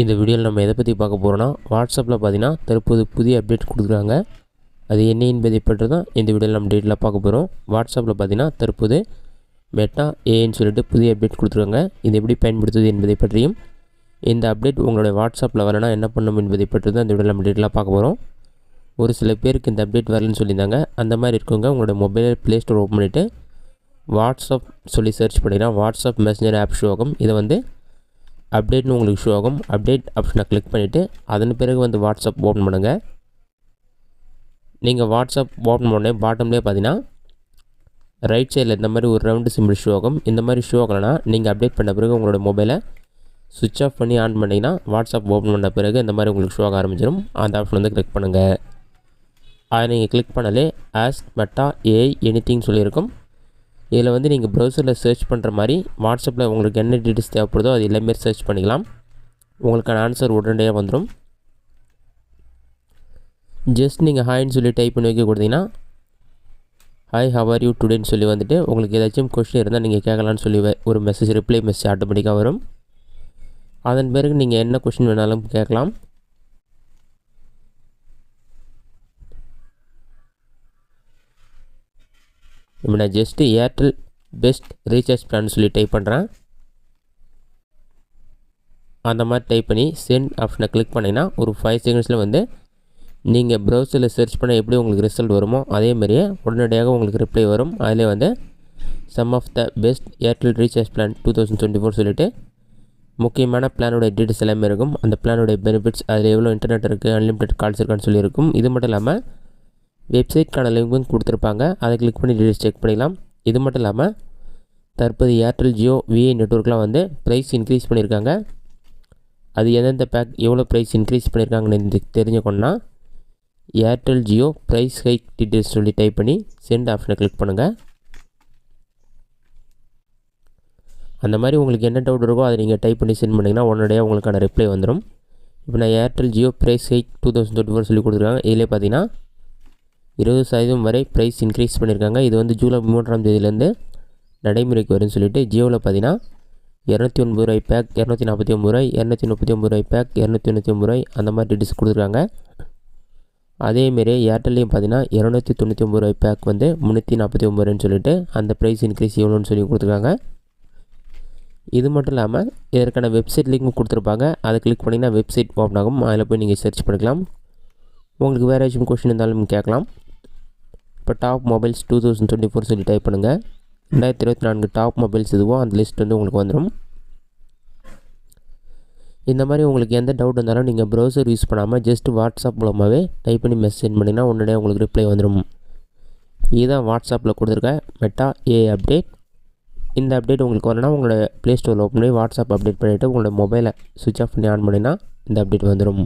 இந்த வீடியோவில் நம்ம எதை பற்றி பார்க்க போகிறோன்னா, வாட்ஸ்அப்பில் பார்த்தீங்கன்னா தற்போது புதிய அப்டேட் கொடுக்குறாங்க. அது என்ன என்பதை பற்றி தான் இந்த வீடியோவில் நம்ம டீட்டெயிலாக பார்க்க போகிறோம். வாட்ஸ்அப்பில் பார்த்தீங்கன்னா தற்போது மெட்டா ஏஐன்னு சொல்லிட்டு புதிய அப்டேட் கொடுத்துருக்காங்க. இது எப்படி பயன்படுத்துவது என்பதை பற்றியும், இந்த அப்டேட் உங்களுடைய வாட்ஸ்அப்பில் வரலைன்னா என்ன பண்ணணும் என்பதை பற்றி தான் இந்த வீடியோவில் நம்ம டீட்டெயிலாக பார்க்க போகிறோம். ஒரு சில பேருக்கு இந்த அப்டேட் வரலன்னு சொல்லியிருந்தாங்க. அந்த மாதிரி இருக்கவங்க உங்களோட மொபைலில் ப்ளே ஸ்டோர் ஓப்பன் பண்ணிவிட்டு வாட்ஸ்அப் சொல்லி சர்ச் பண்ணிங்கன்னா வாட்ஸ்அப் மெசேஞ்சர் ஆப் ஷோ ஆகும். இதை வந்து அப்டேட்னு உங்களுக்கு ஷோ ஆகும். அப்டேட் ஆப்ஷனை கிளிக் பண்ணிவிட்டு அதன் பிறகு வந்து வாட்ஸ்அப் ஓப்பன் பண்ணுங்கள். நீங்கள் வாட்ஸ்அப் ஓப்பன் பண்ண பாட்டம்லேயே பார்த்தீங்கன்னா ரைட் சைடில் இந்த மாதிரி ஒரு ரவுண்டு சிம்பிள் ஷோ ஆகும். இந்த மாதிரி ஷோ ஆகலைன்னா நீங்கள் அப்டேட் பண்ண பிறகு உங்களோட மொபைலை சுவிட்ச் ஆஃப் பண்ணி ஆன் பண்ணிங்கன்னா வாட்ஸ்அப் ஓப்பன் பண்ண பிறகு இந்த மாதிரி உங்களுக்கு ஷோ ஆக ஆரம்பிச்சிடும். அந்த ஆப்ஷன் வந்து கிளிக் பண்ணுங்கள். அதை நீங்கள் கிளிக் பண்ணலே ஆஸ்க் மெட்டா ஏஐ எனிதிங் சொல்லியிருக்கும். இதில் வந்து நீங்கள் ப்ரௌசரில் சர்ச் பண்ணுற மாதிரி வாட்ஸ்அப்பில் உங்களுக்கு என்ன டீட்டெயில்ஸ் தேவைப்படுதோ அது எல்லாமே சர்ச் பண்ணிக்கலாம். உங்களுக்கான ஆன்சர் உடனடியாக வந்துடும். ஜஸ்ட் நீங்கள் ஹாய்ன்னு சொல்லி டைப் பண்ணி வைக்க கொடுத்தீங்கன்னா ஹாய் ஹவ் ஆர் யூ டுடேன்னு சொல்லி வந்துட்டு உங்களுக்கு ஏதாச்சும் கொஸ்டின் இருந்தால் நீங்கள் கேட்கலான்னு சொல்லி ஒரு மெசேஜ் ரிப்ளை மெசேஜ் ஆட்டோமேட்டிக்காக வரும். அதன் பிறகு நீங்கள் என்ன கொஸ்டின் வேணாலும் கேட்கலாம். இப்போ நான் just Airtel best recharge plan சொல்லி டைப் பண்ணுறேன். அந்த மாதிரி டைப் பண்ணி சென்ட் ஆப்ஷனை கிளிக் பண்ணிங்கன்னா ஒரு 5 செகண்ட்ஸில் வந்து நீங்கள் ப்ரௌசரில் சர்ச் பண்ண எப்படி உங்களுக்கு ரிசல்ட் வருமோ அதேமாதிரியே உடனடியாக உங்களுக்கு ரிப்ளை வரும். அதிலே வந்து some of the best Airtel recharge plan 2024 சொல்லிவிட்டு முக்கியமான பிளானோட டீட்டெயில்ஸ் எல்லாமே இருக்கும். அந்த பிளானோடைய பெனிஃபிட்ஸ், அதில் எவ்வளோ இன்டர்நெட் இருக்குது, அன்லிமிட்டட் கால்ஸ் இருக்கான்னு சொல்லியிருக்கும். இது மட்டும் இல்லாமல் வெப்சைட்கான லிங்க்கும் கொடுத்துருப்பாங்க. அதை கிளிக் பண்ணி டீட்டெயில்ஸ் செக் பண்ணிக்கலாம். இது மட்டும் இல்லாமல் தற்போது ஏர்டெல் ஜியோ விஐ நெட்வொர்க்லாம் வந்து ப்ரைஸ் இன்க்ரீஸ் பண்ணியிருக்காங்க. அது எந்தெந்த பேக் எவ்வளோ ப்ரைஸ் இன்க்ரீஸ் பண்ணியிருக்காங்கன்னு தெரிஞ்சுக்கணுன்னா Airtel Jio price hike details சொல்லி டைப் பண்ணி சென்ட் ஆப்ஷனை கிளிக் பண்ணுங்கள். அந்த மாதிரி உங்களுக்கு என்ன டவுட் இருக்கோ அதை நீங்கள் டைப் பண்ணி சென்ட் பண்ணிங்கன்னா உடனடியாக உங்களுக்கான ரிப்ளை வந்துடும். இப்போ நான் ஏர்டெல் ஜியோ ப்ரைஸ் ஹைக் 2024 சொல்லி கொடுத்துருக்காங்க. இதிலே பார்த்தீங்கன்னா 20% வரை ப்ரைஸ் இன்க்ரீஸ் பண்ணியிருக்காங்க. இது வந்து ஜூலை 3ஆம் தேதியிலேருந்து நடைமுறைக்கு வரும்னு சொல்லிட்டு ஜியோவில் பார்த்தீங்கன்னா 209 ரூபாய் பேக், 249 ரூபாய், 239 ரூபாய் பேக், 299 ரூபாய் அந்த மாதிரி டீட்டெயில்ஸ் கொடுத்துருக்காங்க. அதேமாரி ஏர்டெல்லையும் பார்த்தீங்கன்னா 299 ரூபாய் பேக் வந்து 349 ரூபாய்ன்னு சொல்லிட்டு அந்த ப்ரைஸ் இன்க்ரீஸ் எவ்வளோன்னு சொல்லி கொடுத்துருக்காங்க. இது மட்டும் இல்லாமல் இதற்கான வெப்சைட் லிங்க் கொடுத்துருப்பாங்க. அதை கிளிக் பண்ணிங்கன்னா வெப்சைட் ஓப்பன் ஆகும். அதில் போய் நீங்கள் சர்ச் பண்ணிக்கலாம். உங்களுக்கு வேறு ஏதாச்சும் கொஸ்டின் இருந்தாலும் கேட்கலாம். இப்போ டாப் மொபைல்ஸ் 2024 சொல்லி டைப் பண்ணுங்கள். 2024 டாப் மொபைல்ஸ் இதுவோ அந்த லிஸ்ட் வந்து உங்களுக்கு வந்துடும். இந்த மாதிரி உங்களுக்கு எந்த டவுட் இருந்தாலும் நீங்கள் ப்ரௌசர் யூஸ் பண்ணாமல் ஜஸ்ட் வாட்ஸ்அப் மூலமாகவே டைப் பண்ணி மெசேஜ் சென்ட் பண்ணிங்கன்னா உடனடியாக உங்களுக்கு ரிப்ளை வந்துடும். இதுதான் வாட்ஸ்அப்பில் கொடுத்துருக்க மெட்டா ஏஐ அப்டேட். இந்த அப்டேட் உங்களுக்கு வரணும்னா உங்களோட ப்ளே ஸ்டோரில் ஓப்பன் பண்ணி வாட்ஸ்அப் அப்டேட் பண்ணிவிட்டு உங்களோட மொபைலை சுவிட்ச் ஆஃப் பண்ணி ஆன் பண்ணினா இந்த அப்டேட் வந்துடும்.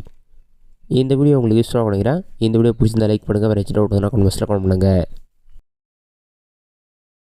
இந்த வீடியோ உங்களுக்கு யூஸ்ஃபுல்லாக நினைக்கிறேன். இந்த வீடியோ பிடிச்சிருந்தா லைக் பண்ணுங்கள். வேறு ஏதாச்சும் டவுட் இருந்தால் கமெண்ட் பாக்ஸில் கமெண்ட் பண்ணுங்கள்.